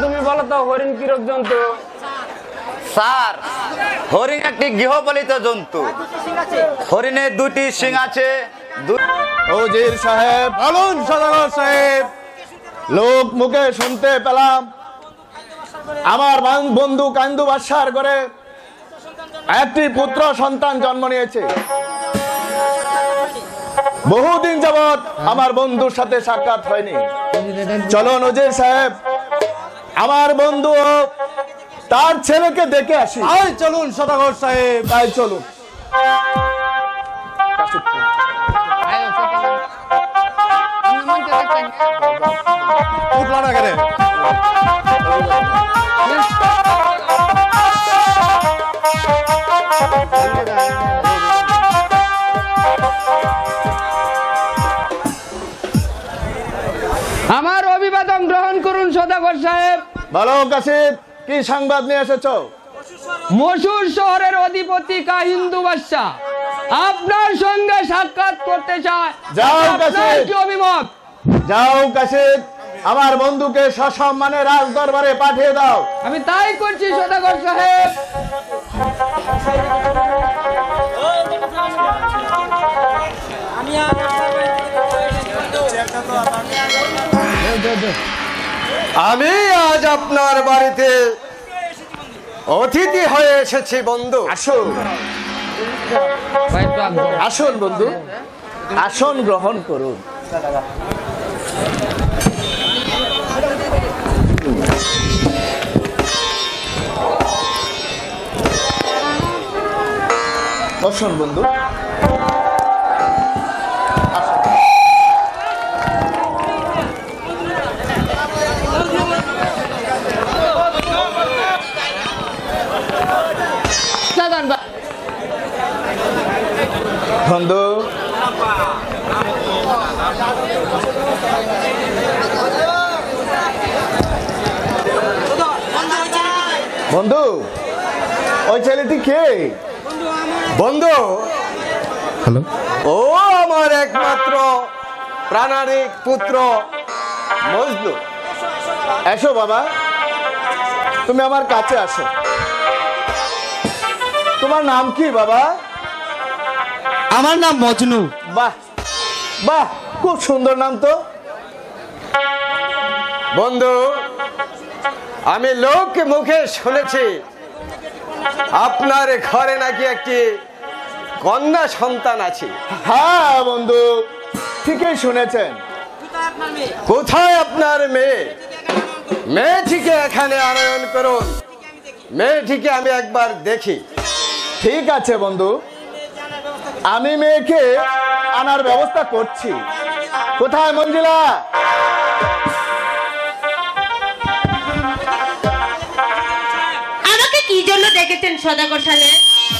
তুমি বলো তো হরিণ কিরক জন্তু? স্যার, হরিণ একটি গৃহপালিত জন্তু। হরিণের দুটি শিং আছে। ওজির সাহেব, বলুন সদাগর সাহেব। লোক মুখে শুনতে পেলাম আমার বন্ধু কান্দু বাদশার করে একটি পুত্র সন্তান জন্ম নিয়েছে। বহুদিন যাবৎ আমার বন্ধুর সাথে সাক্ষাৎ হয়নি। চলুন ওজির সাহেব, আমার বন্ধু তার ছেলেকে দেখে আসি। চলুন সদাগর সাহেব, তাই চলুন। আমার অভিবাদন গ্রহণ করুন সদাগর সাহেব। বলো কাশিদ, কি সংবাদ নিয়ে এসেছো? মসুর শহরের অধিপতি কাহিন্দু বাদশা আপনার সঙ্গে সাক্ষাৎ করতে চায়। যাও কাশিদ, কি অভিমত? যাও কাশিদ, আমার বন্ধুকে সসম্মানে রাজ দরবারে পাঠিয়ে দাও। আমি তাই করছি সদাগর সাহেব। আমি আজ আপনার বাড়িতে অতিথি হয়ে এসেছি বন্ধু। আসুন আসুন বন্ধু, আসন গ্রহণ করুন। বসুন বন্ধু। বন্ধু, বন্ধু, ওই ছেলেটি কে? বন্ধু, ও আমার একমাত্র প্রাণারিক পুত্র মজনু। এসো বাবা, তুমি আমার কাছে আসো। তোমার নাম কি বাবা? আমার নাম মজনু। বাহ বাহ, খুব সুন্দর নাম তো। বন্ধু, আমি লোক মুখে শুনেছি আপনার ঘরে নাকি একটি কন্যা সন্তান আছে। হ্যাঁ বন্ধু, ঠিকই শুনেছেন। কোথায় আপনার মেয়ে? মেয়েটিকে এখানে আনয়ন করুন, মেয়েটিকে আমি একবার দেখি। ঠিক আছে বন্ধু, আমি মেয়েকে আনার ব্যবস্থা করছি। কোথায় মঞ্জিলা? আমাকে কি জন্য ডেকেছেন সদাগর সাহেব?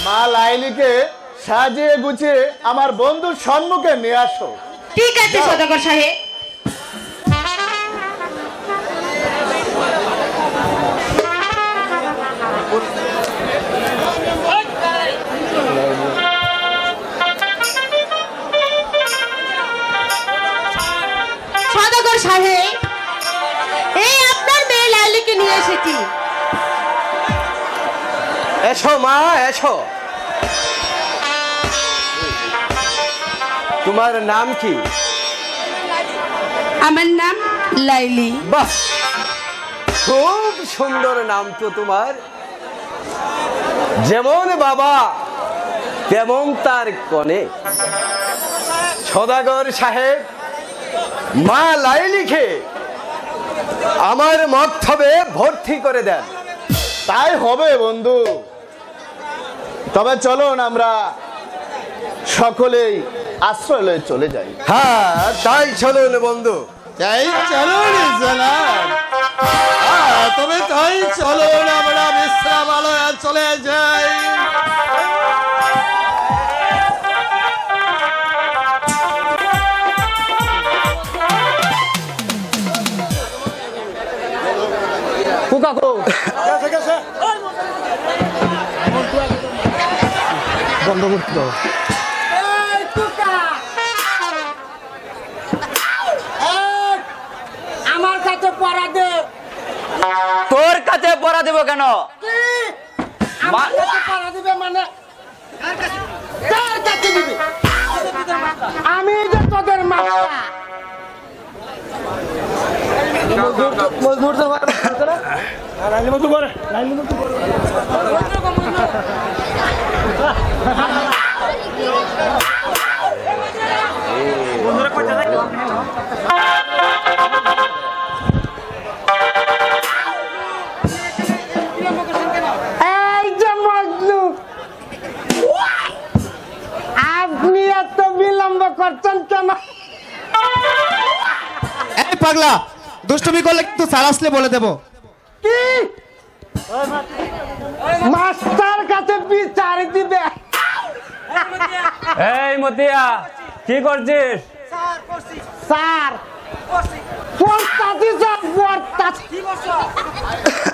মা লাইলিকে সাজিয়ে গুছিয়ে আমার বন্ধুর সম্মুখে নিয়ে আসো। ঠিক আছে সদাগর সাহেব। সদাগর সাহেব, এই আপনার মেয়ে লাইলিকে নিয়ে এসেছি। এসো মা, এসো। তোমার নাম কি? আমার নাম লাইলি। বাহ, খুব সুন্দর নাম তো তোমার। যেমন বাবা তেমন তার কনে। সদাগর সাহেব, মা লাইলিকে আমার মক্তবে ভর্তি করে দেন। তাই হবে বন্ধু। তবে চলুন আমরা সকলেই আশ্রয় চলে যাই। হ্যাঁ, তাই চলুন বন্ধু। তাই চলুন জানাব। তবে তাই চলুন আমরা বিশ্রামালয়ে চলে যাই। বন্ধ করতে দাও। পড়া দে। তোর কাছে পড়া দেব কেন? আমার কাছে পড়া দিবে মানে কার কাছে দিবে? আমি যে তোদের মাস্টার। মজদুর তো লাইলি মতো করে লাইলি মতো করে। এই যে মজনু, আপনি এত বিলম্ব করছেন কেন? এই পাগলা, দুষ্টুমি করলে কিন্তু স্যার আসলে বলে দেবো। কি মাস্টার কাছে বিচার দিবে? এই মতিয়া, কি করছিস? স্যার পড়তাছি স্যার, পড়তাছি।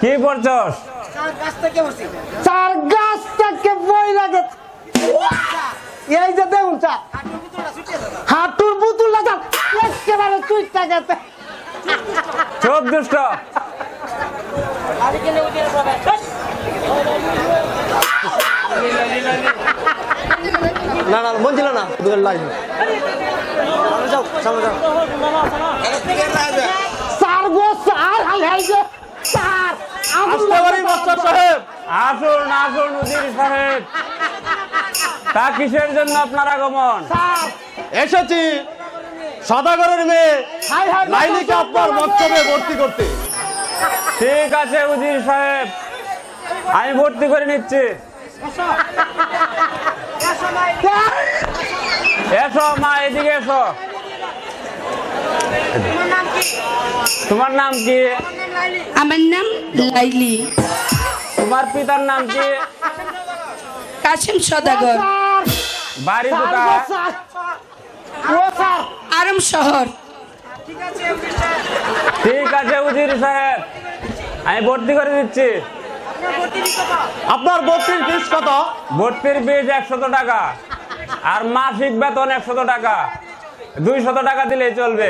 কি পড়ছস? স্যার গাছ থেকে বই লাগে। এই যে দেখুন স্যার, হাঁটুর পুতুল না স্যার, একেবারে চুইটা গেছে। চোখ দুষ্ট। না না মন ছিল না, স্যার গো স্যার, হাই হাই গো স্যার। আসতে পারি মাস্টার সাহেব? আসুন আসুন উজির সাহেব। তা কিসের জন্য আপনার আগমন? স্যার এসেছি সদাগরের মেয়ে হাই হাই লাইলিকে আপনার মক্তবে ভর্তি করতে। ঠিক আছে উজির সাহেব, আমি ভর্তি করে নিচ্ছি। এসো মা, এদিকে এসো। তোমার নাম কি? আমার নাম লাইলি। তোমার পিতার নাম কি? কাশিম সদাগর, স্যার, বাড়ি স্যার গো কোথায়? স্যার, ও স্যার। আরম শহর। ঠিক আছে উজির সাহেব, আমি ভর্তি করে দিচ্ছি। আপনার ভর্তির ফিস কত? ভর্তির ফিস 100 টাকা, আর মাসিক বেতন 100 টাকা। 200 টাকা দিলেই চলবে।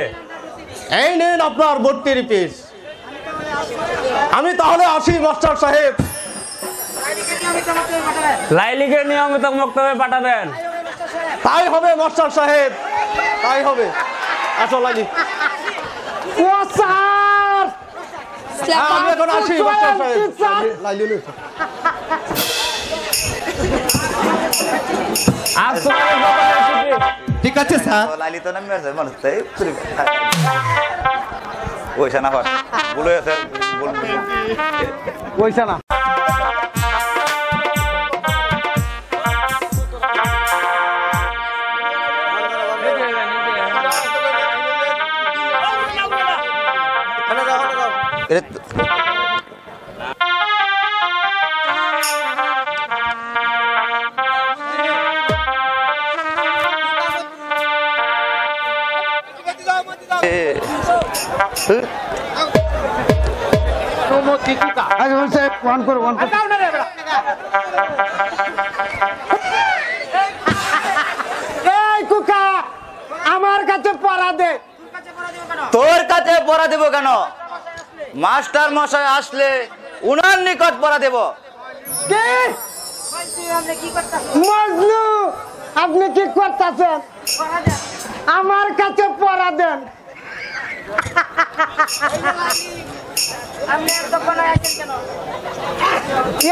এই নিন আপনার ভর্তির ফিস। আমি তাহলে আসি মাস্টার সাহেব। লাইলিকে নিয়মিত মক্তবে পাঠাবেন। তাই হবে মাস্টার সাহেব, তাই হবে। আসো লাইলি। ও স্যার, হ্যাঁ, আমি এখন আসি মাস্টার সাহেব। লাইলি লইছো। আজ তোমাদের দোকানে ছুটি। ঠিক আছে স্যার। লাইলি তো নামে আছে মানুষ তাই ওইসা না হয় বলে আছে বলবো কইছে না। এই কুকা, আমার কাছে পড়া দে। তোর কাছে পড়া দেব কেন? মাস্টার মশাই আসলে উনার নিকট পড়া দেব। কে? মজনু, আপনি কি করতেছেন? আমার কাছে পড়া দেন।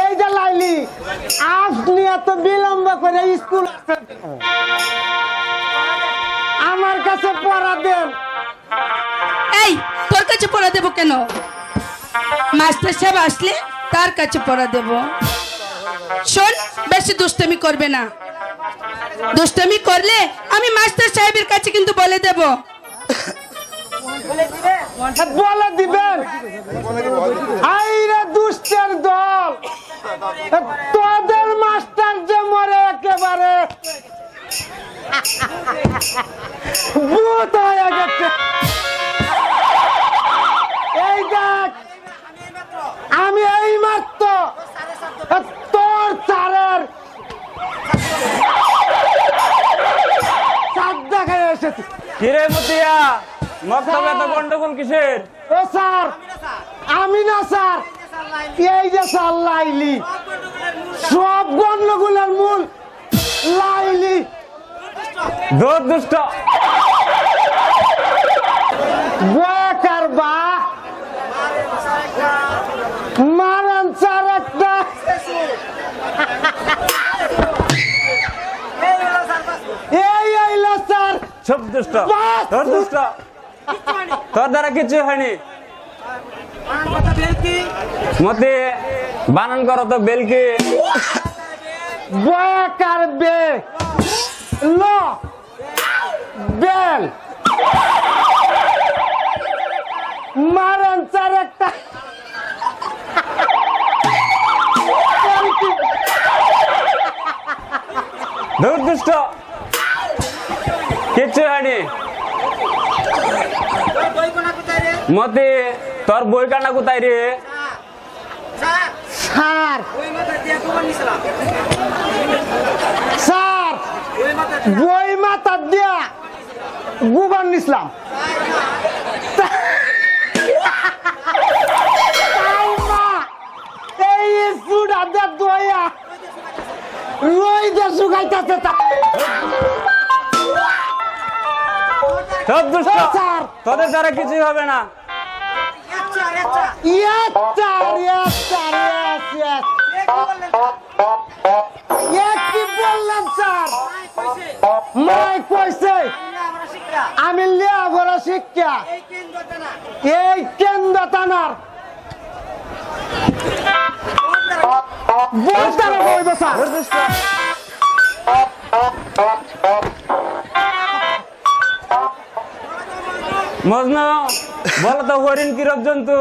এই যে লাইলি, আপনি এত বিলম্ব করে স্কুল আসেন, আমার কাছে পড়া দেন। এই, তোর কাছে পড়া দেব কেন? মাস্টার সাহেব আসলে তার কাছে পড়া দেব। শোন, বেশি দুষ্টামি করবে না। দুষ্টামি করলে আমি মাস্টার সাহেবের কাছে কিন্তু বলে দেব। বলে দিবেন? আইরে দুষ্টের দল, তোদের মাস্টার যে মরে একেবারে ভূত হয়ে গেছে। এই দেখ, আমি এই মাত্র তোর চারের চার দেখায় এসেছি। কিরে মতিয়া, মক্তবে এত গন্ডগোল কিসের? ও স্যার আমি না স্যার, এই যে স্যার লাইলি, সব গন্ডগোলের মূল লাইলি। দূর দুষ্ট। বয়াকার বা মারান স্যার একটা। এই আইলা স্যার। সব দুষ্ট। বাস! তোর দুষ্ট। তোর দ্বারা কিছু হয়নি। মতি বানান করো তো বেলকি। বয়াকার বে ল বেল মারান স্যার একটা। দূর দুষ্ট। কিচ্ছু হয়নি। মতি তোর বই কানা কোথায় রে? স্যার স্যার বই মাথা দিয়া গুবান নিছিলাম। তাই মা, এই সুডাটা দয়া রইদে শুকাইতাছে সব দুষ্ট। স্যার। তোদের দ্বারা কিছুই হবে না। কি বললাম স্যার? মাই কইছে আমি লেখাপড়া শিক্ষা এই কেন্দ্র থানার বলতে বলবো স্যার। মজনু বলো তো হরিণ কিরক জন্তু?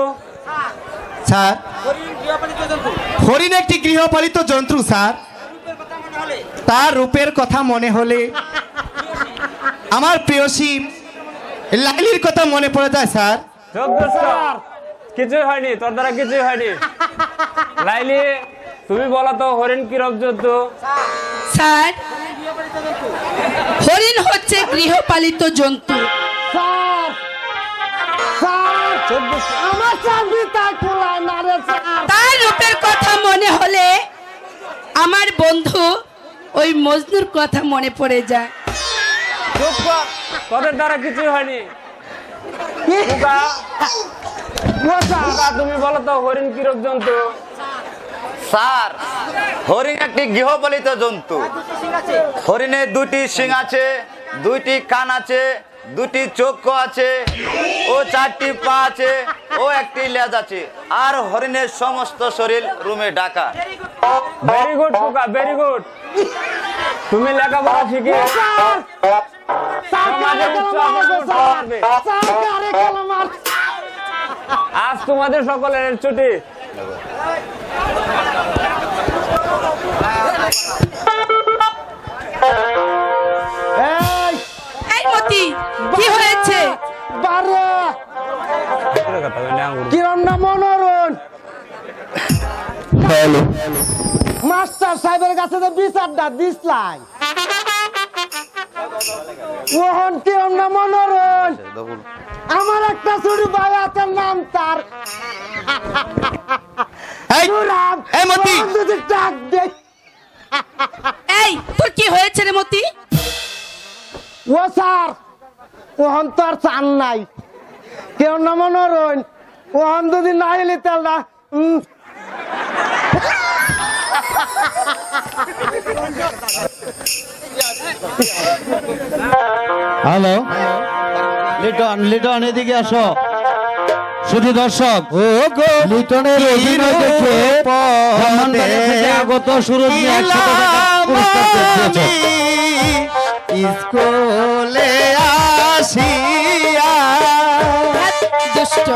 স্যার হরিণ একটি গৃহপালিত জন্তু স্যার। তার রূপের কথা মনে হলে আমার প্রিয়সী লাইলির কথা মনে পড়ে যায় স্যার। সব দুষ্ট। কিছুই হয়নি, তোর দ্বারা কিছুই হয়নি। লাইলি তুমি বলো তো হরিণ কিরক জন্তু? স্যার হরিণ হচ্ছে গৃহপালিত জন্তু। স্যার স্যার আমার চাকরি তা খোলায় না রে স্যার। তার রূপের কথা মনে হলে আমার বন্ধু ওই মজনুর কথা মনে পড়ে যায়। চুপ কর, তোদের দ্বারা কিছুই হয়নি। কুকা, কুকা, তুমি বলো তো হরিণ কিরক জন্তু? স্যার হরিণ একটি গৃহপালিত জন্তু। হরিণের দুটি শিং আছে, দুইটি কান আছে, দুটি চোখ আছে, ও চারটি পা আছে, ও একটি লেজ আছে, আর হরিণের সমস্ত শরীর রুমে ঢাকা। ভেরি গুড কুকা, ভেরি গুড। তুমি লেখাপড়া শিখে সমাজে উচ্চ আদর্শ করতে পারবে। আজ তোমাদের সকলের ছুটি। এই মতি কি হয়েছে? কিরম না মনোরণ মাস্টার সাহেবের কাছে তো বিচারটা দিসলাই। ওহন কিরম না মনোরণ আমার একটা ছোট ভাই আছে নাম তার ডাক দে। এই তোর কি হয়েছে রে মতি? ও স্যার ওহন তো আর চান নাই, কেউ না মনোরণ ওহন যদি না এলি তেলটা হ্যালো লিটন, লিটন এদিকে আসো। শুধু দর্শক লিটনের অভিনয় দেখে ব্রাহ্মণবাড়িয়া থেকে আগত সুরজ নিয়ে 100 টাকা পুরস্কার দিয়েছে। স্কুলে আসিয়া দুষ্ট।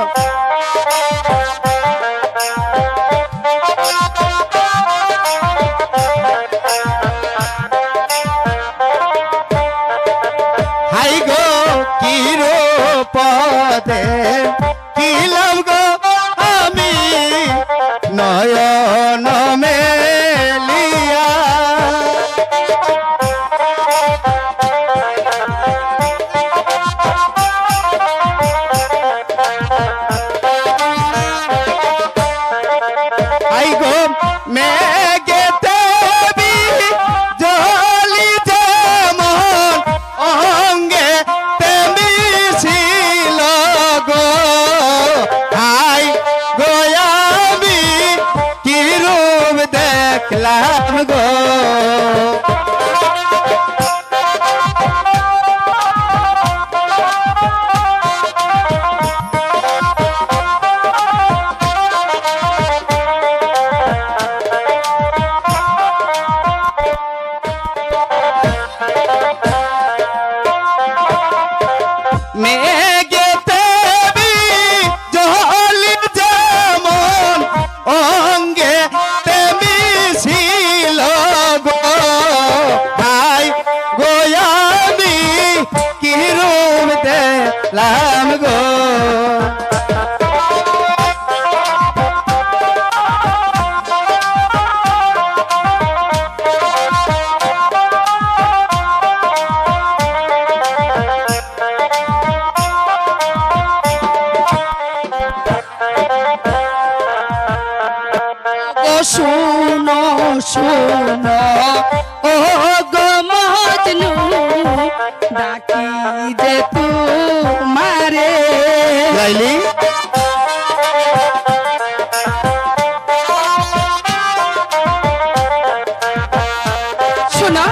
হাই গো কি রূপদে কিলাম গো আমি নয়ন মেলিয়া। শুনো শুনো ও গো মজনু ডাকি যে তোমারে লাইলি শোনো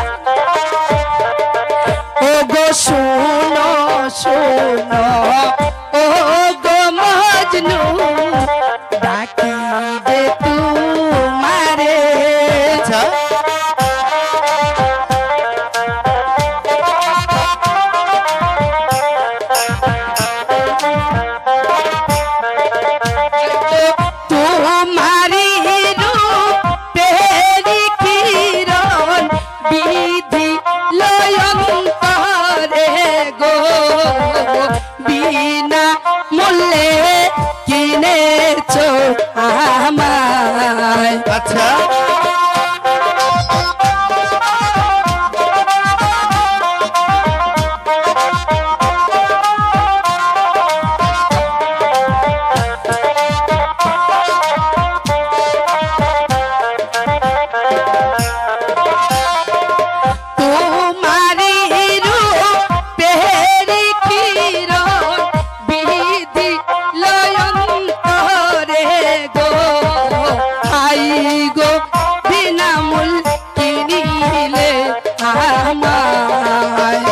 ও গো শুনো শুনো ও গো মজনু ডাকি যে তোমারে আচ্ছা তোমারি রূপেরি কিরণ বিধি লয়ন্তরে গো বিনা মূল্যে কিনেছো আমায় আচ্ছা তোমারি রূপেরি কিরণ বিধি লয়ন্তরে গো আই গো বিনামূল কিনিলে আমায়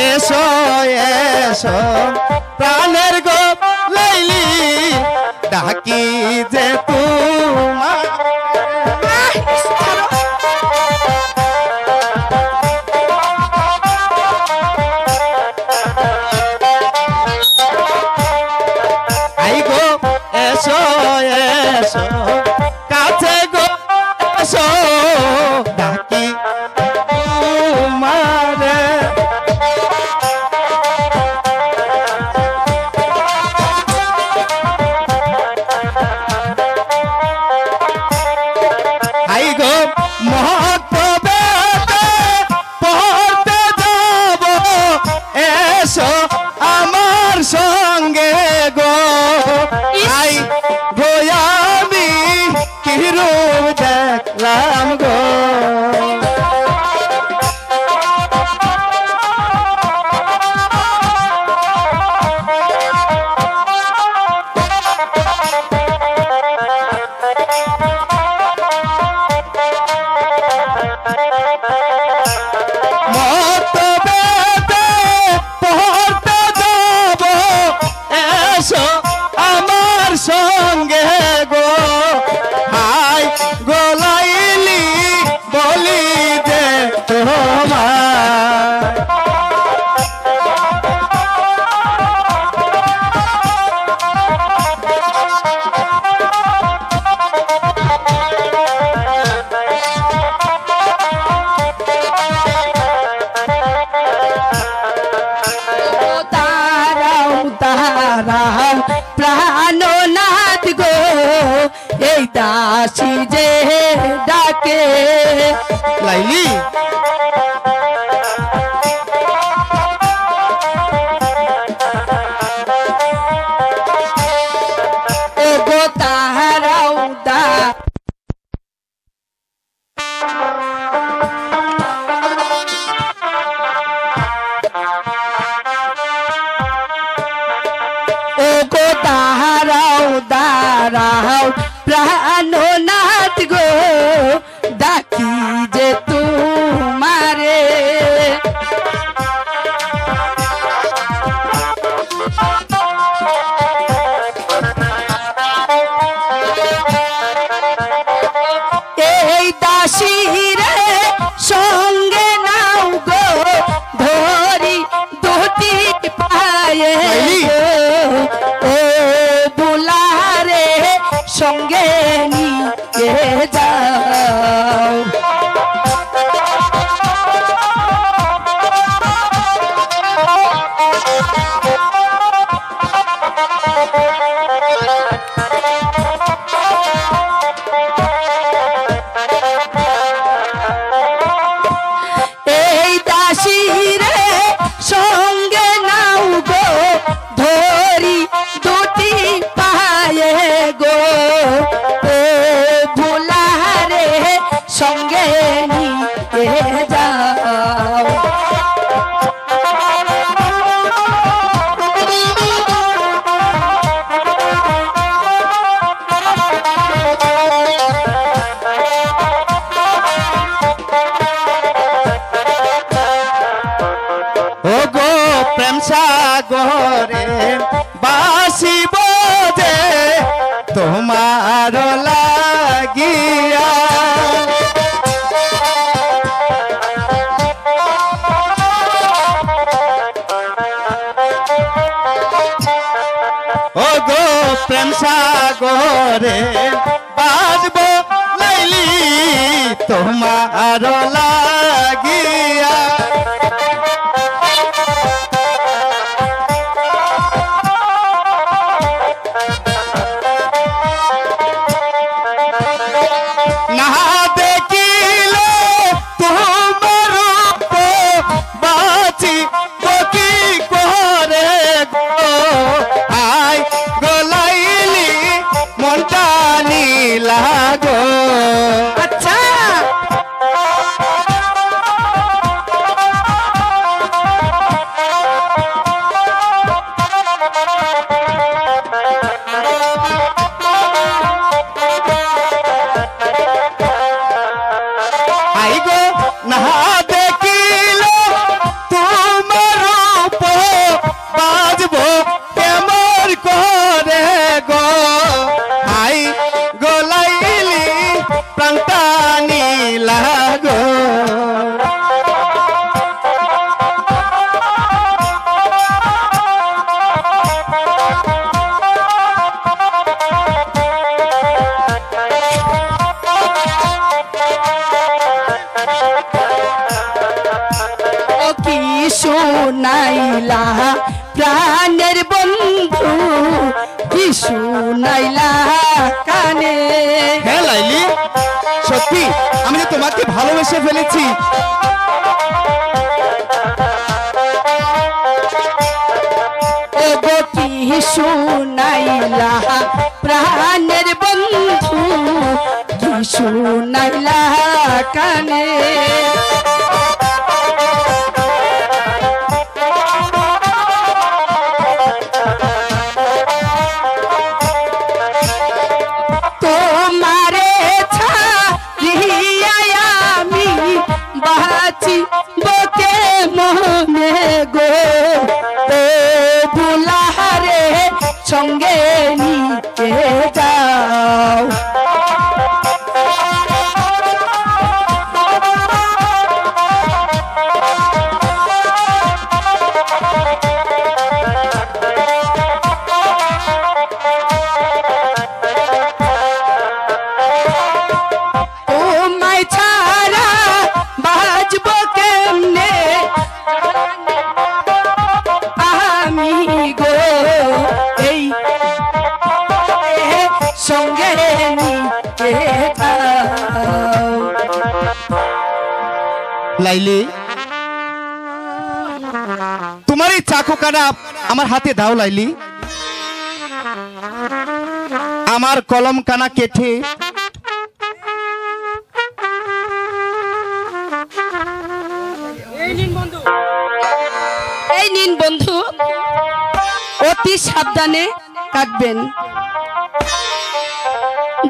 এসো এসো প্রাণের গো লাইলি ডাকি যে তোমার আই গো এসো এসো কাছে গো এসো ডাকি তোমারে আই গো মহত্বে পড়তে যাব এসো আমার সঙ্গে গো আই গো আমি কি রূপ দেখলাম গো মতবে পড়তে যাব এসো আমার সঙ্গে গো হাই গোলাইলি বলি দে তোমার তারাও তারাও প্রাণনাথ গো এই দাসী যে ডাকে লাইলি ও গো তারাও দা ও গো দাঁড়াও দাঁড়াও প্রাণনাথ গো ডাকি যে তোমারে এই দাসী রে সঙ্গে নাও গো ধরি দুটি পায়ে ও বুলারে সঙ্গে নিয়ে যাও সাগরে বাসিব যে তোমার লাগিয়া। ও গো প্রেম সাগরে বাজব লাইলি তোমার লাগিয়া। না দেখিলে তোমার বাঁচি কি করে গো আই গোলাইলি মনটা নীলা গো। আচ্ছা আই গো না দেখিলে তোমার বাজব কেমন করে গো আই গোলাইলি প্রাণটা নীলা গো। ও কি শুনাইলা প্রাণের বন্ধু, কি শুনাইলা কানে। হ্যাঁ লাইলি, সত্যি আমি যে তোমাকে ভালোবেসে ফেলেছি। ও গো কি শুনাইলা প্রাণের বন্ধু, কি শুনাইলা কানে। তোমারে ছাড়িয়া আমি বাঁচি বকে মনে গো, ও বুলাহারে সঙ্গে নিতে যাও। তোমায় ছাড়া বাঁচব কেমনে আমি গো, এই সঙ্গে নিতে যাও। লাইলি তোমার এই চাকু কাটা আমার হাতে দাও লাইলি। আমার কলম কানা কেটে এই নিন বন্ধু, অতি সাবধানে কাটবেন,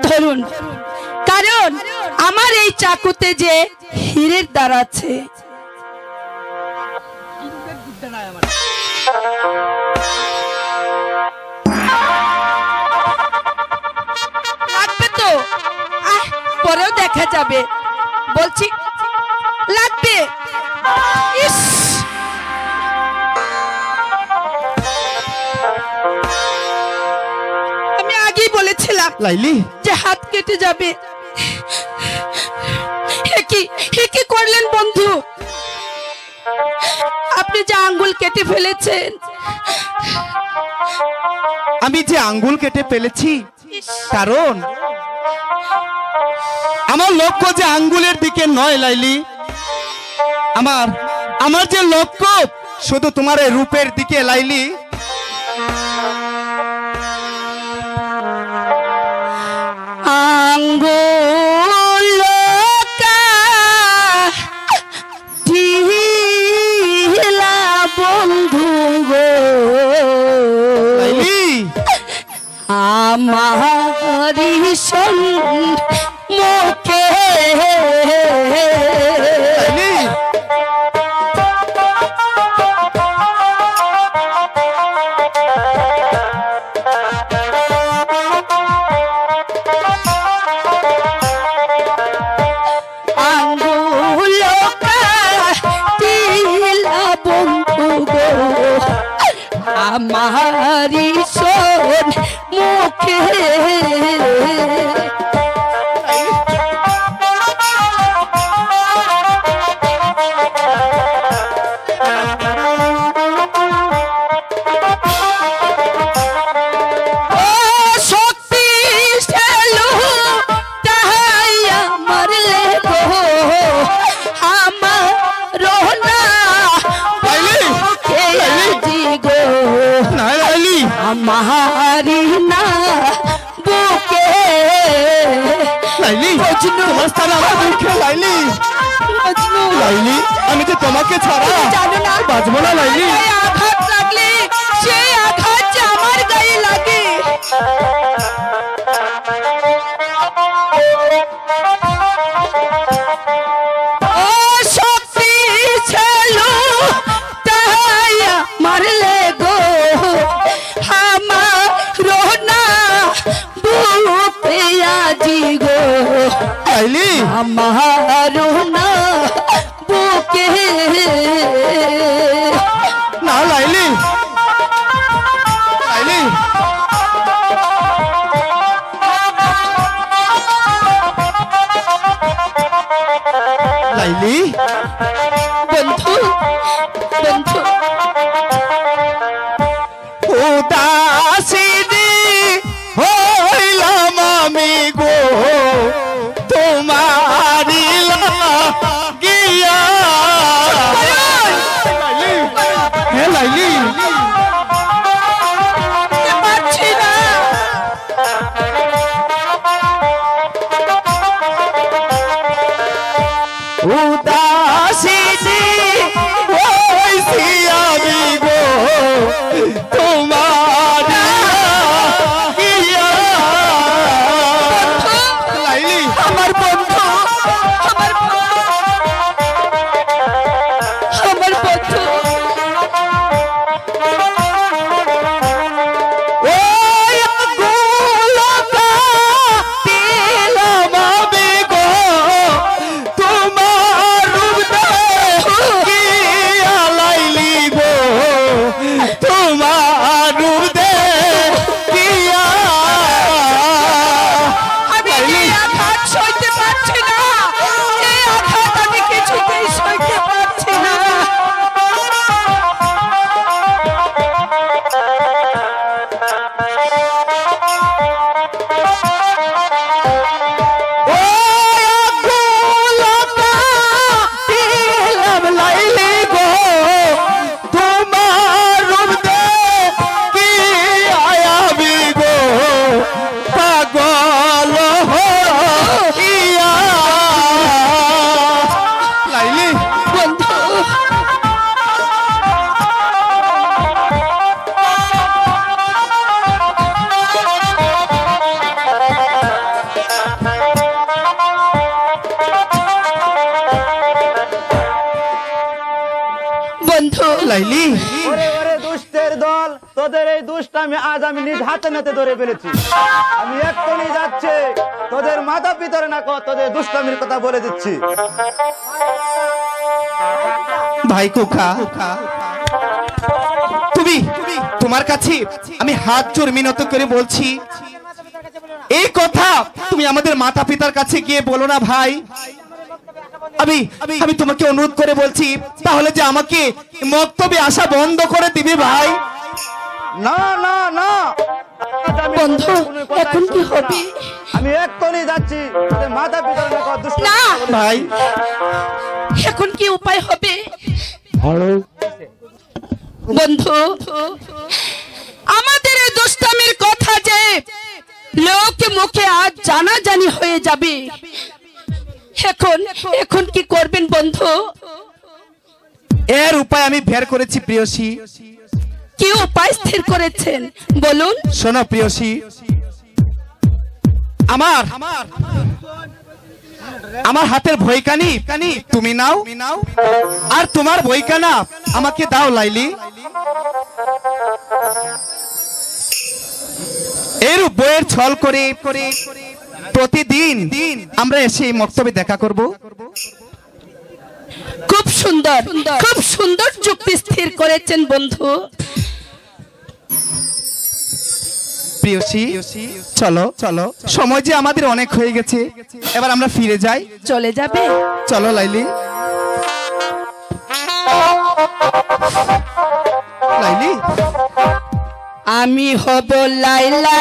ধরুন, কারণ আমার এই চাকুতে যে হীরের দ্বার আছে। লাগবে তো, পরেও দেখা যাবে, বলছি লাগবে। ইস, আমি আগেই বলেছিলাম লাইলি যে হাত কেটে যাবে। হে কি করলেন বন্ধু, আপনি যে আঙ্গুল কেটে ফেলেছেন। আমি যে আঙ্গুল কেটে ফেলেছি কারণ আমার লক্ষ্য যে আঙ্গুলের দিকে নয় লাইলি, আমার যে লক্ষ্য শুধু তোমার এই রূপের দিকে লাইলি। আঙ্গুল কাটিলা বন্ধু গো, লাইলি আমারি মুখে লাইলি আমারি শোন মুখে हमारी ना बुके লাইলি তোমার স্থান আমার বুকে লাইলি লাইলি আমি তো তোমাকে ছাড়া জানো না বাঁচবো না লাইলি আঘাত লাগলে সেই আঘাত যে আমার গায়ে লাগে ও শক্তি ছিল তাই মারলে গো লাইলি আমারো না বুকে না লাইলি লাইলি লাইলি বন্ধু বন্ধু উদাসীনি হইলাম আমি গো তোমারি লাগিয়া হে লাইলি পারছি না উদাসীনি হইছি আমি গো তোমারি লাগিয়া লাইলি আমার বন্ধু আমার বন্ধু ওই গোলকা দিলাম আমি গো তোমার রূপ দেখিয়া লাইলি গো তোমার রূপ দেখিয়া আমি এই আঘাত সইতে পারছি না এই আঘাত আমি কিছুতেই সইতে পারছি না বন্ধু লাইলি ওরে ওরে দুষ্টের দল, তোদের এই দুষ্টামি আজ আমি নিজ হাতে নাতে ধরে ফেলেছি। আমি এক্ষুনি যাচ্ছি, তোদের মাথা পিতরে না কর, তোদের দুষ্টামির কথা বলে দিচ্ছি। ভাই কোকা তুমি তোমার কাছে আমি হাত জোর মিনত করে বলছি, এই কথা তুমি আমাদের মাতা পিতার কাছে গিয়ে বলো না ভাই। আমি আমি তোমাকে অনুরোধ করে বলছি, তাহলে যে আমাকে মক্তবে আসা বন্ধ করে দিবে ভাই। না না না বন্ধু এখন কি হবে? আমি এক্ষুনি যাচ্ছি, তোদের মাথা পিতরে না কর, দুষ্টামি না ভাই এখন কি উপায় হবে? বন্ধু আমাদের এই দুষ্টামির কথা যে লোকে মুখে আজ জানাজানি হয়ে যাবে, এখন এখন কি করবেন বন্ধু? এর উপায় আমি বের করেছি প্রিয়সী। কি উপায় স্থির করেছেন বলুন? শোনো প্রিয়সী, আমার আমার হাতের বইকানি তুমি নাও, আর তোমার বইকানা আমাকে দাও লাইলি। এর বইয়ের ছল করে প্রতিদিন আমরা এসে এই মক্তবে দেখা করব। খুব সুন্দর যুক্তি স্থির করেছেন বন্ধু। প্রিয়সী চলো চলো সময় যে আমাদের অনেক হয়ে গেছে, এবার আমরা ফিরে যাই। চলে যাবে? চলো লাইলি। লাইলি আমি হব লাইলা